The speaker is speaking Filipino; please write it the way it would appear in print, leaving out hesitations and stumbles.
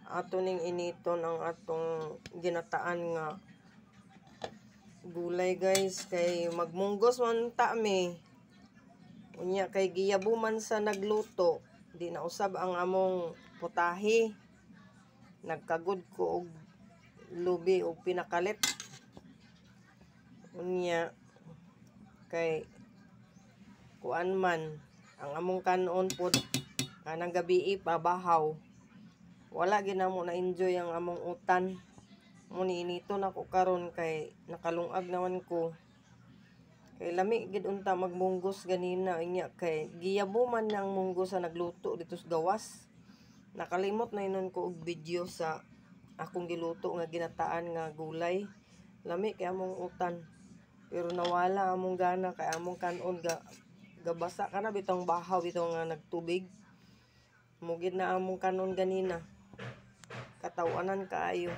ato ning initon ang atong ginataan nga gulay guys, kay magmunggos man ta mi. Unya kay giyabuman sa nagluto, di na usab ang among putahe. Nagkagud ko og lubi og pinakalit. Unya kay kuan man ang among kanon pod kanang gabi pabahaw. Wala ginamo na enjoy ang among utan. Muni inito na ko karon kay nakalungag naman ko. Kay lami gid unta magmunggos ganina inya kay giyabuman nang munggos sa nagluto dito sa gawas. Nakalimot na inon ko og video sa akong giluto nga ginataan nga gulay. Lami kay among utan. Pero nawala among gana kay among kanon gabasa kana bitong bahaw bitong nga nagtubig. Mugid na among kanon ganina. Katawanan kaayo.